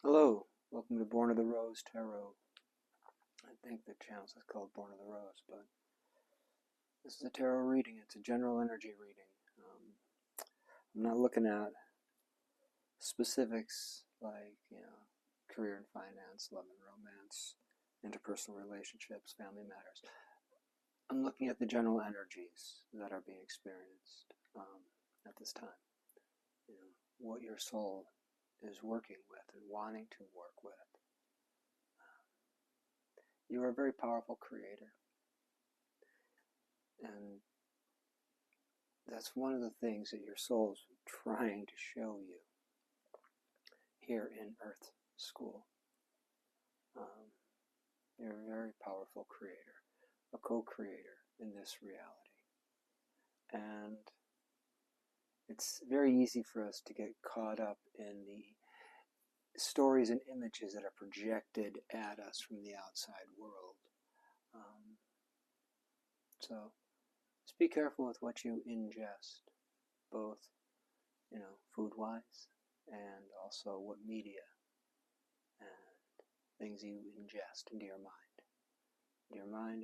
Hello, welcome to Born of the Rose Tarot. I think the channel is called Born of the Rose, but this is a tarot reading. It's a general energy reading. I'm not looking at specifics like, career and finance, love and romance, interpersonal relationships, family matters. I'm looking at the general energies that are being experienced at this time. What your soul is working with and wanting to work with. You are a very powerful creator. And that's one of the things that your soul is trying to show you here in Earth School. You're a very powerful creator, a co-creator in this reality. And it's very easy for us to get caught up in the stories and images that are projected at us from the outside world. So just be careful with what you ingest, both, food-wise and also what media and things you ingest into your mind and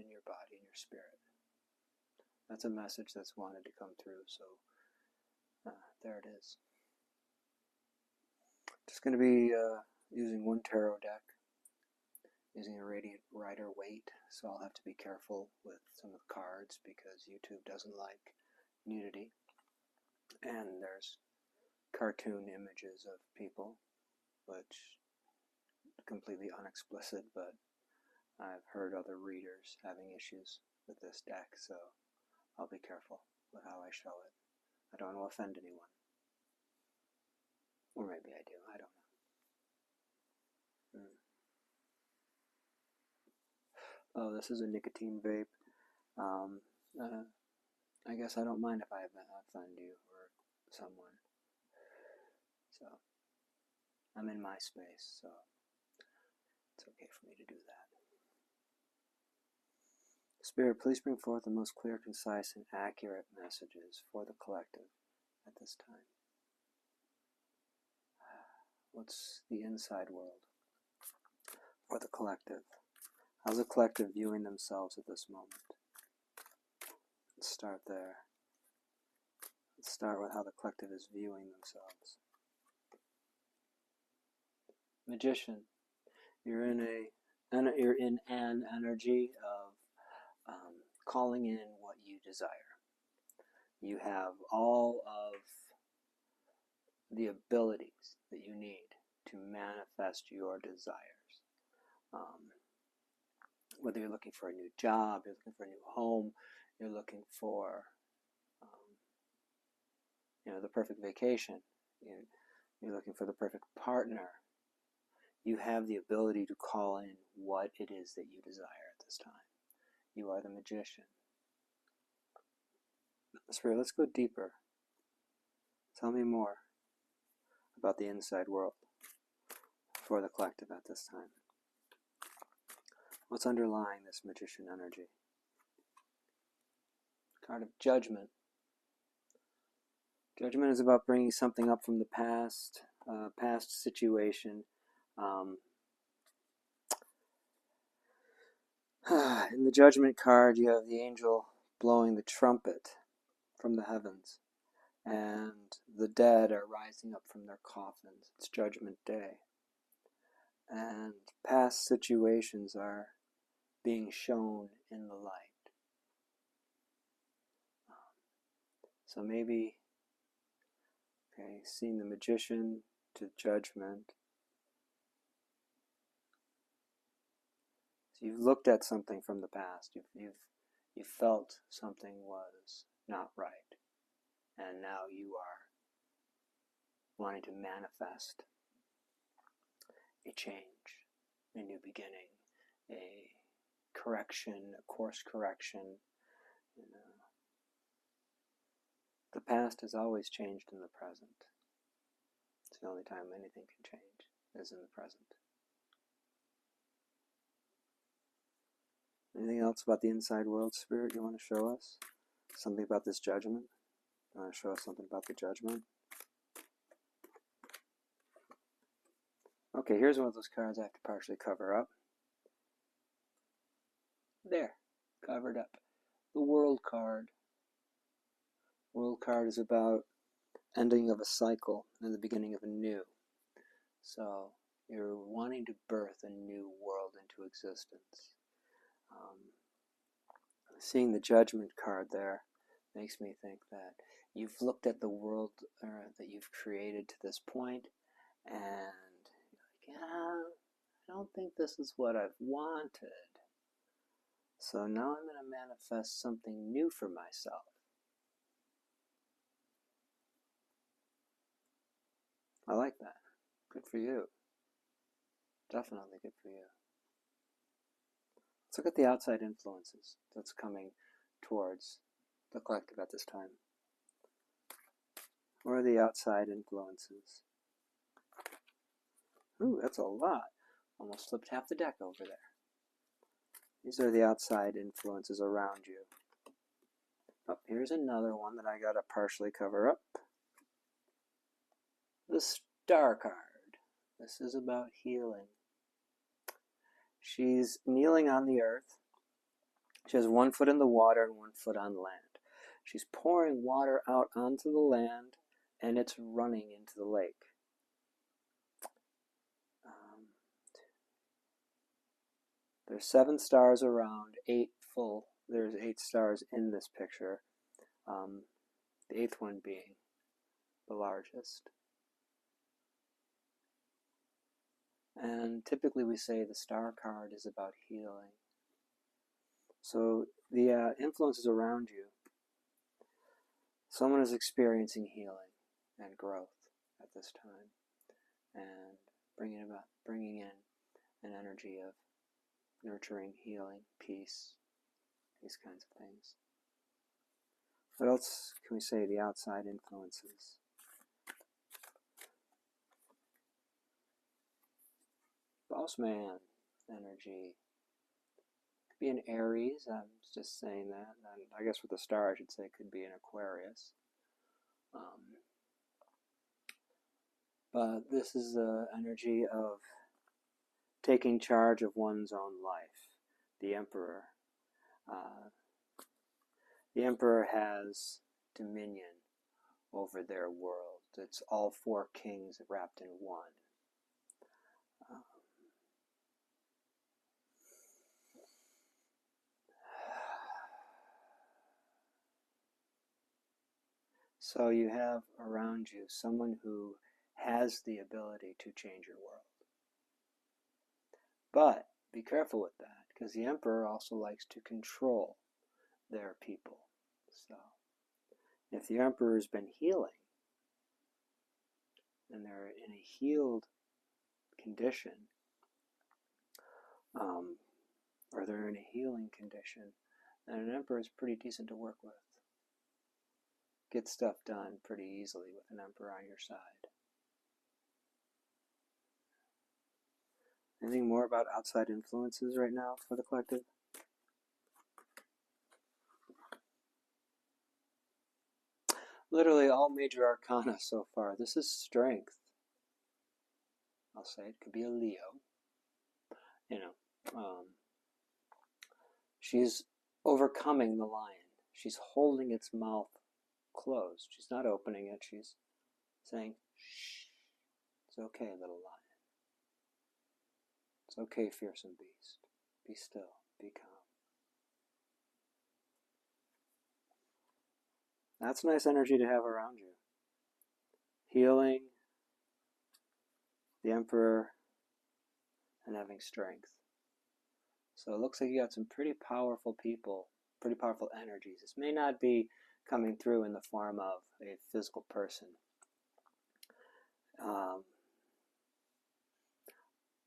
your body and your spirit. That's a message that's wanted to come through, so there it is. Just going to be using one tarot deck, using a Radiant Rider-Waite, so I'll have to be careful with some of the cards because YouTube doesn't like nudity. And there's cartoon images of people, which completely unexplicit, but I've heard other readers having issues with this deck, so I'll be careful with how I show it. I don't want to offend anyone. Or maybe I do, I don't know. Oh, this is a nicotine vape. I guess I don't mind if I offend you or someone. So, I'm in my space, so it's okay for me to do that. Spirit, please bring forth the most clear, concise, and accurate messages for the collective at this time. What's the inside world for the collective? How's the collective viewing themselves at this moment? Let's start there. Let's start with how the collective is viewing themselves. Magician, you're in an energy of calling in what you desire. You have all of the abilities that you need to manifest your desires. Whether you're looking for a new job, you're looking for a new home, you're looking for the perfect vacation, you're looking for the perfect partner, you have the ability to call in what it is that you desire at this time. You are the magician. Spirit, let's go deeper. Tell me more about the inside world for the collective at this time. What's underlying this magician energy? Card of Judgment. Judgment is about bringing something up from the past, past situation. In the Judgment card, you have the angel blowing the trumpet from the heavens, and the dead are rising up from their coffins. It's Judgment Day. And past situations are being shown in the light. So maybe, seeing the magician to Judgment. So you've looked at something from the past. You felt something was not right. And now you are wanting to manifest a change, a new beginning, a correction, a course correction. The past has always changed in the present. It's the only time anything can change is in the present. Anything else about the inside world, Spirit, you want to show us? Something about this judgment? You want to show us something about the judgment? Okay, here's one of those cards I have to partially cover up. There, covered up. The World card. World card is about ending of a cycle and the beginning of a new. So you're wanting to birth a new world into existence. Seeing the Judgment card there makes me think that you've looked at the world that you've created to this point, and you're like, yeah, I don't think this is what I've wanted. So now I'm going to manifest something new for myself. I like that. Good for you. Definitely good for you. Let's look at the outside influences that's coming towards the collective at this time. What are the outside influences? Ooh, that's a lot. Almost flipped half the deck over there. These are the outside influences around you. Oh, here's another one that I got to partially cover up. The Star card. This is about healing. She's kneeling on the earth. She has 1 foot in the water and 1 foot on land. She's pouring water out onto the land, and it's running into the lake. There's 7 stars around, 8 full. There's 8 stars in this picture. The 8th one being the largest. And typically we say the Star card is about healing. So the influences around you, someone is experiencing healing and growth at this time, and bringing in an energy of nurturing, healing, peace, these kinds of things. What else can we say? The outside influences. Boss man energy. Could be an Aries. I'm just saying that. And I guess with the star, I should say it could be an Aquarius. But this is the energy of taking charge of one's own life. The Emperor. The Emperor has dominion over their world. It's all 4 kings wrapped in one. So you have around you someone who has the ability to change your world. But be careful with that, because the Emperor also likes to control their people. So if the Emperor's been healing, and they're in a healed condition, or they're in a healing condition, then an Emperor is pretty decent to work with. Get stuff done pretty easily with an Emperor on your side. Anything more about outside influences right now for the collective? Literally all major arcana so far. This is strength. I'll say it could be a Leo. She's overcoming the lion. She's holding its mouth closed. She's not opening it. She's saying, shh, it's okay, little lion. It's okay, fearsome beast. Be still. Be calm. That's nice energy to have around you. Healing, the Emperor, and having strength. So it looks like you got some pretty powerful people, pretty powerful energies. This may not be coming through in the form of a physical person.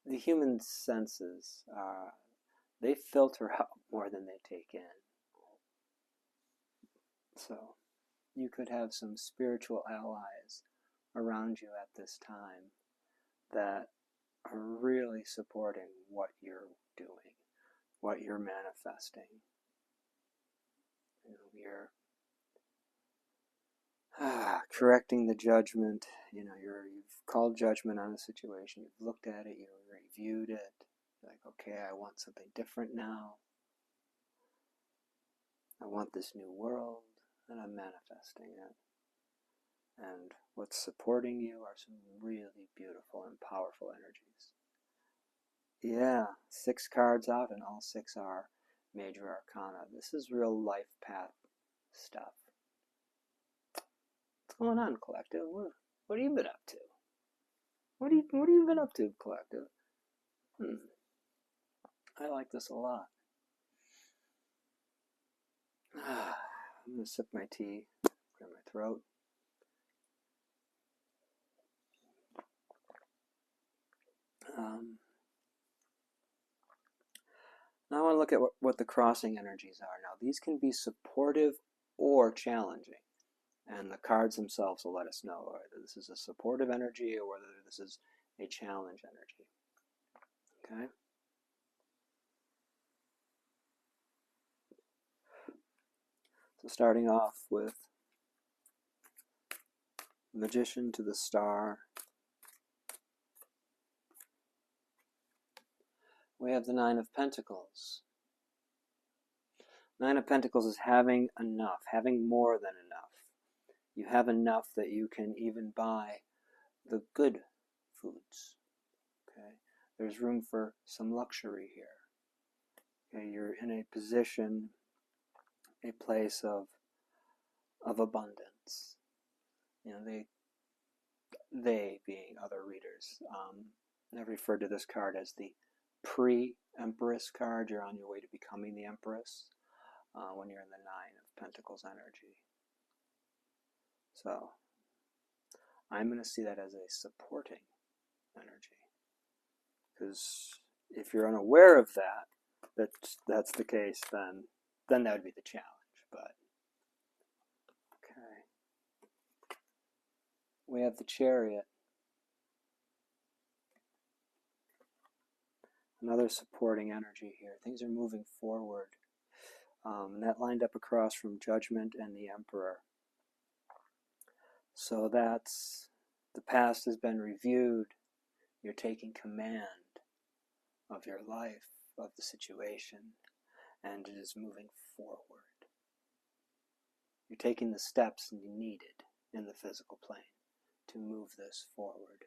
The human senses, they filter out more than they take in. So you could have some spiritual allies around you at this time that are really supporting what you're doing, what you're manifesting. You're Correcting the judgment. You've called judgment on a situation. You've looked at it. You've reviewed it. You're like, okay, I want something different now. I want this new world, and I'm manifesting it. And what's supporting you are some really beautiful and powerful energies. Yeah, 6 cards out, and all 6 are major arcana. This is real life path stuff. What's going on, Collective? What have you been up to? What have you been up to, Collective? I like this a lot. I'm going to sip my tea, clear my throat. Now I want to look at what the crossing energies are. Now these can be supportive or challenging. And the cards themselves will let us know whether this is a supportive energy or whether this is a challenge energy. Okay? So starting off with Magician to the Star. We have the 9 of Pentacles. 9 of Pentacles is having enough, having more than enough. You have enough that you can even buy the good foods. Okay? There's room for some luxury here. Okay? You're in a position, a place of abundance. They being other readers. I've referred to this card as the pre-Empress card. You're on your way to becoming the Empress when you're in the 9 of Pentacles energy. So I'm going to see that as a supporting energy. Because if you're unaware of that's the case, then that would be the challenge. But okay. We have the Chariot. Another supporting energy here. Things are moving forward. And that lined up across from Judgment and the Emperor. So that's, the past has been reviewed. You're taking command of your life, of the situation, and it is moving forward. You're taking the steps needed in the physical plane to move this forward.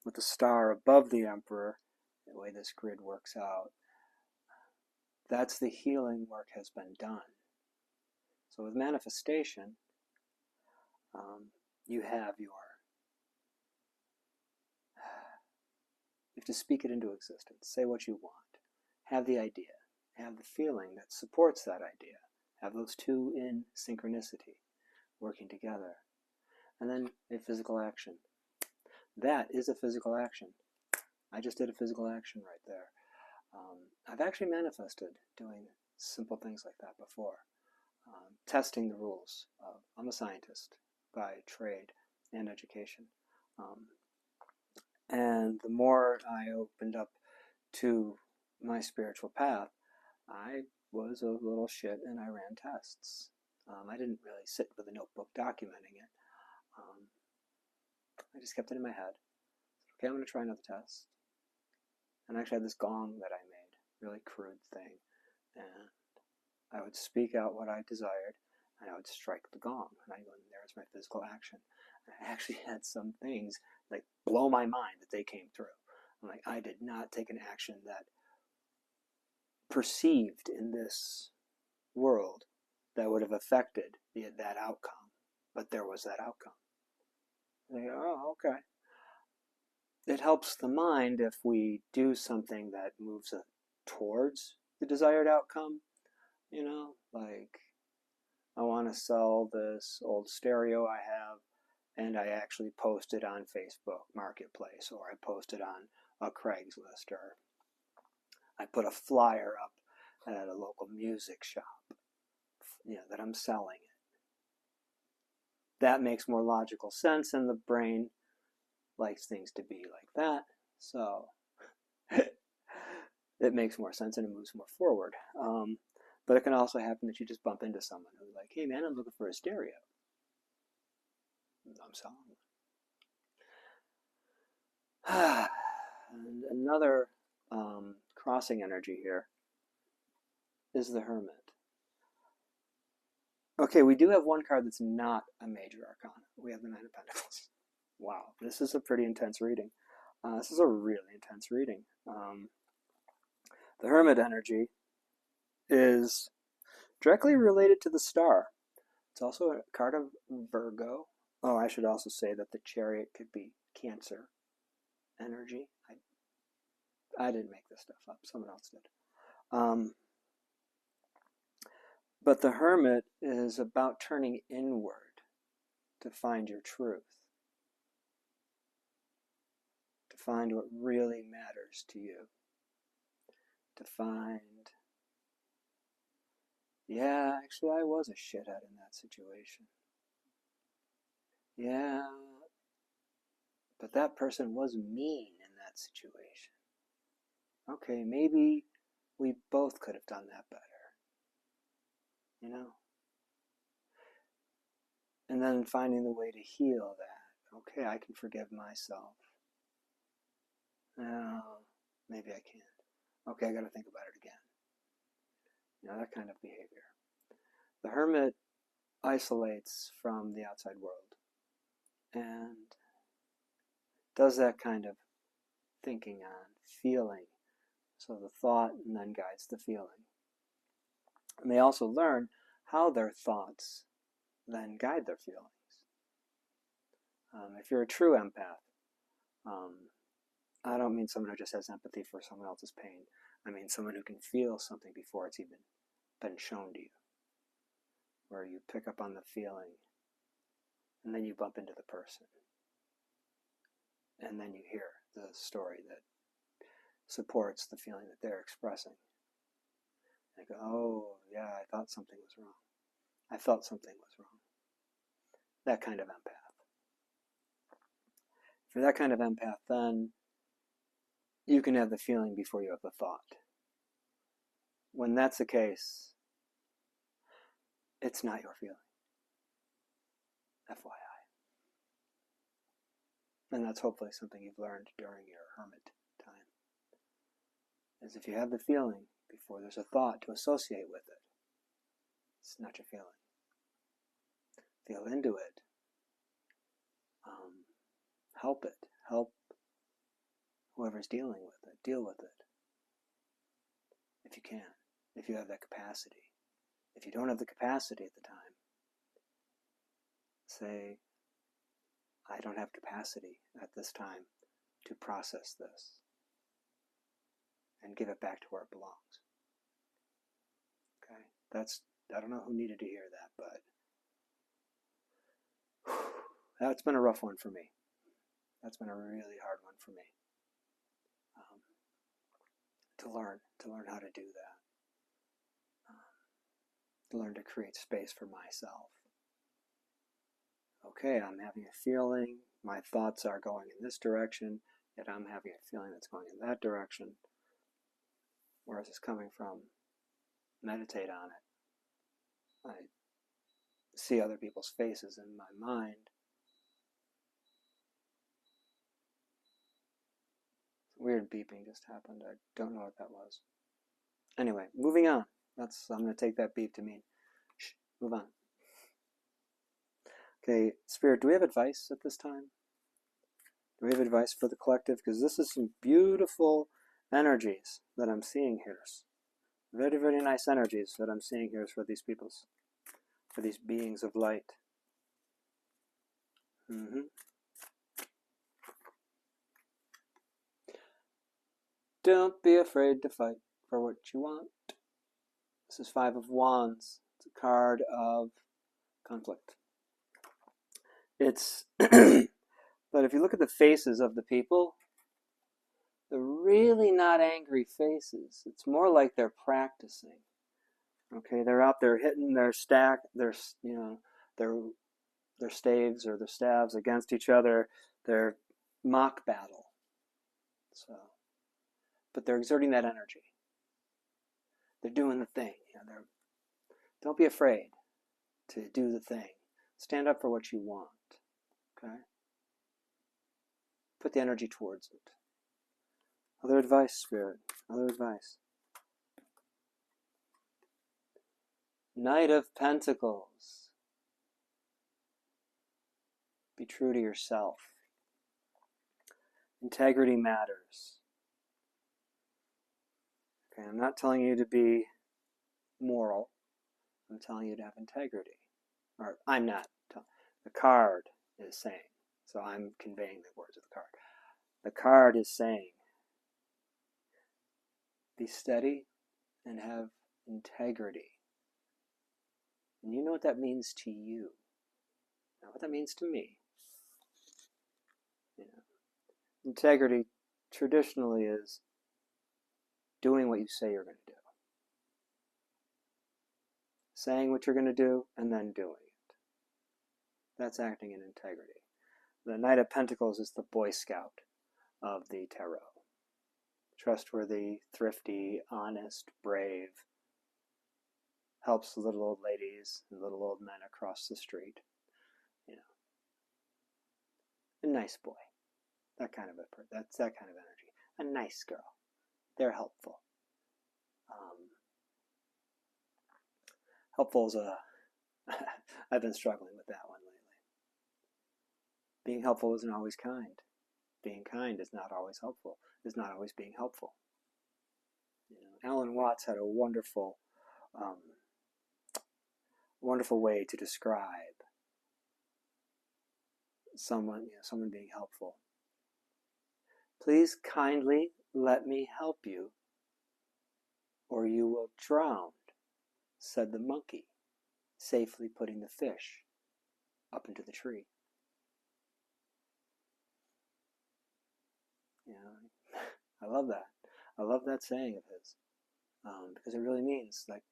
With the Star above the Emperor, the way this grid works out, that's the healing work has been done. So with manifestation, you have to speak it into existence. Say what you want. Have the idea. Have the feeling that supports that idea. Have those two in synchronicity, working together. And then a physical action. That is a physical action. I just did a physical action right there. I've actually manifested doing simple things like that before. Testing the rules. I'm a scientist by trade and education. And the more I opened up to my spiritual path, I was a little shit and I ran tests. I didn't really sit with a notebook documenting it. I just kept it in my head. Okay, I'm going to try another test. And I actually had this gong that I made, really crude thing. And I would speak out what I desired, and I would strike the gong. And I go, there's my physical action. And I actually had some things like blow my mind that they came through. I'm like, I did not take an action that perceived in this world that would have affected that outcome. But there was that outcome. And I go, oh, okay. It helps the mind if we do something that moves towards the desired outcome. Like I want to sell this old stereo I have, and I actually post it on Facebook Marketplace, or I post it on a Craigslist, or I put a flyer up at a local music shop, that I'm selling it. That makes more logical sense, and the brain likes things to be like that, so it makes more sense and it moves more forward. But it can also happen that you just bump into someone who's like, hey man, I'm looking for a stereo. I'm selling one. And another crossing energy here is the Hermit. Okay, we do have one card that's not a major arcana. We have the Nine of Pentacles. Wow, this is a pretty intense reading. This is a really intense reading. The Hermit energy is directly related to the star. It's also a card of Virgo. Oh, I should also say that the Chariot could be Cancer energy. I didn't make this stuff up. Someone else did. But the Hermit is about turning inward to find your truth, to find what really matters to you, to find, yeah, actually I was a shithead in that situation. Yeah, but that person was mean in that situation. Okay, maybe we both could have done that better. You know? And then finding the way to heal that. Okay, I can forgive myself. No, maybe I can't. Okay, I gotta think about it again. You know, that kind of behavior. The Hermit isolates from the outside world and does that kind of thinking on feeling. So the thought and then guides the feeling. And they also learn how their thoughts then guide their feelings. If you're a true empath, I don't mean someone who just has empathy for someone else's pain. I mean someone who can feel something before it's even been shown to you. Where you pick up on the feeling, and then you bump into the person. And then you hear the story that supports the feeling that they're expressing. And I go, oh, yeah, I thought something was wrong. I felt something was wrong. That kind of empath. For that kind of empath, then you can have the feeling before you have the thought. When that's the case, it's not your feeling. FYI. And that's hopefully something you've learned during your hermit time. Is if you have the feeling before there's a thought to associate with it, it's not your feeling. Feel into it. Help it. Help whoever's dealing with it. Deal with it. If you can. If you have that capacity. If you don't have the capacity at the time, say, I don't have capacity at this time to process this. And give it back to where it belongs. Okay? I don't know who needed to hear that, but that's been a rough one for me. That's been a really hard one for me. To learn how to do that. To learn to create space for myself. Okay, I'm having a feeling, my thoughts are going in this direction, yet I'm having a feeling that's going in that direction. Where is this coming from? Meditate on it. I see other people's faces in my mind. Weird beeping just happened. I don't know what that was. Anyway, moving on. I'm going to take that beep to mean, shh, move on. Okay, Spirit, do we have advice at this time? Do we have advice for the collective? Because this is some beautiful energies that I'm seeing here. Very, very nice energies that I'm seeing here for these peoples, for these beings of light. Don't be afraid to fight for what you want. This is Five of Wands. It's a card of conflict. It's, but if you look at the faces of the people, they're really not angry faces. It's more like they're practicing. Okay, they're out there hitting their their staves or their staves against each other. They're mock battle. So, but they're exerting that energy. They're doing the thing. Don't be afraid to do the thing. Stand up for what you want. Okay? Put the energy towards it. Other advice, Spirit. Other advice. Knight of Pentacles. Be true to yourself. Integrity matters. Okay, I'm not telling you to be moral. I'm telling you to have integrity. Or I'm not. The card is saying. So I'm conveying the words of the card. The card is saying, be steady and have integrity. And you know what that means to you. Not what that means to me. You know, integrity traditionally is doing what you say you're going to do. Saying what you're going to do and then doing it. That's acting in integrity. The Knight of Pentacles is the Boy Scout of the Tarot. Trustworthy, thrifty, honest, brave. Helps little old ladies and little old men across the street. You know, a nice boy. That's that kind of energy. A nice girl. They're helpful. Helpful is I've been struggling with that one lately. Being helpful isn't always kind. Being kind is not always helpful. Is not always being helpful. You know, Alan Watts had a wonderful way to describe someone being helpful. Please kindly let me help you, or you will drown, said the monkey, safely putting the fish up into the tree. You know, I love that. I love that saying of his, because it really means, like,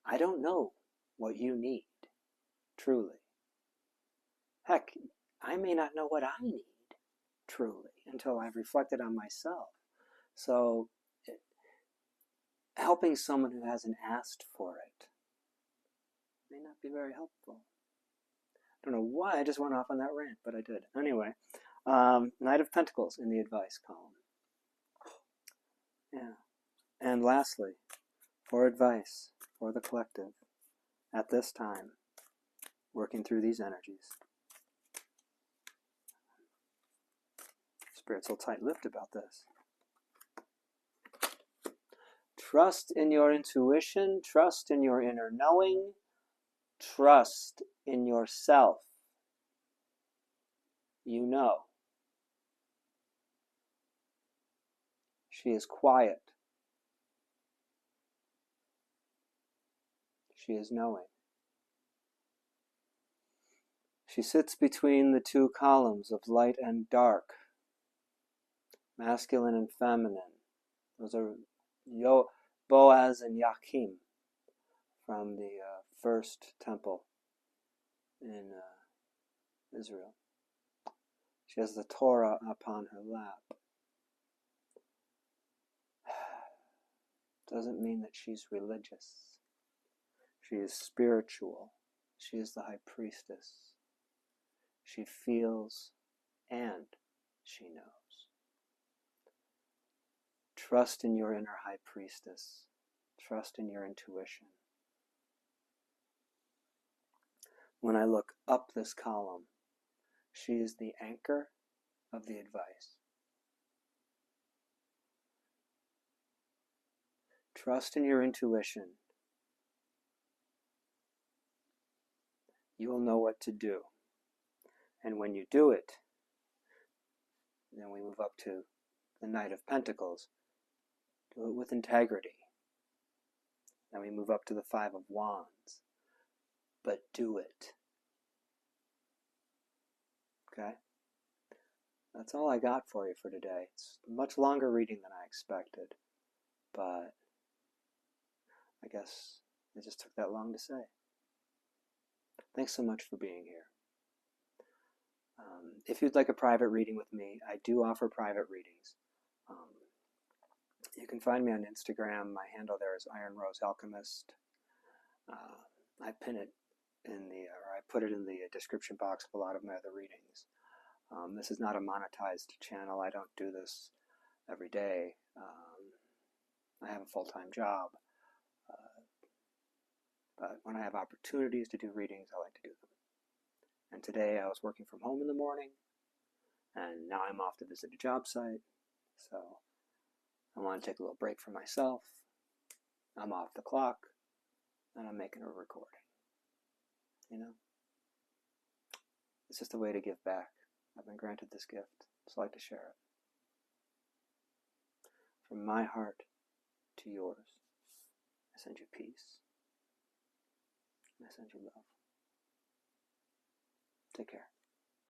I don't know what you need, truly. Heck, I may not know what I need, truly, until I've reflected on myself. So, helping someone who hasn't asked for it may not be very helpful. I don't know why I just went off on that rant, but I did. Anyway, Knight of Pentacles in the advice column. Yeah. And lastly, for advice for the collective at this time, working through these energies. Spirits will tight-lipped about this. Trust in your intuition, trust in your inner knowing, trust in yourself. You know. She is quiet. She is knowing. She sits between the two columns of light and dark, masculine and feminine. Those are Boaz and Yakim from the first temple in Israel. She has the Torah upon her lap. Doesn't mean that she's religious. She is spiritual. She is the high priestess. She feels and she knows. Trust in your inner high priestess. Trust in your intuition. When I look up this column, she is the anchor of the advice. Trust in your intuition. You will know what to do. And when you do it, then we move up to the Knight of Pentacles. Do it with integrity. Then we move up to the Five of Wands. But do it. Okay? That's all I got for you for today. It's a much longer reading than I expected. But I guess it just took that long to say. Thanks so much for being here. If you'd like a private reading with me, I do offer private readings. You can find me on Instagram. My handle there is Iron Rose Alchemist. I pin it or I put it in the description box of a lot of my other readings. This is not a monetized channel. I don't do this every day. I have a full-time job. But when I have opportunities to do readings, I like to do them. And today I was working from home in the morning, and now I'm off to visit a job site. So I want to take a little break for myself. I'm off the clock, and I'm making a recording. You know? It's just a way to give back. I've been granted this gift, so I like to share it. From my heart to yours, I send you peace. I send you love. Take care.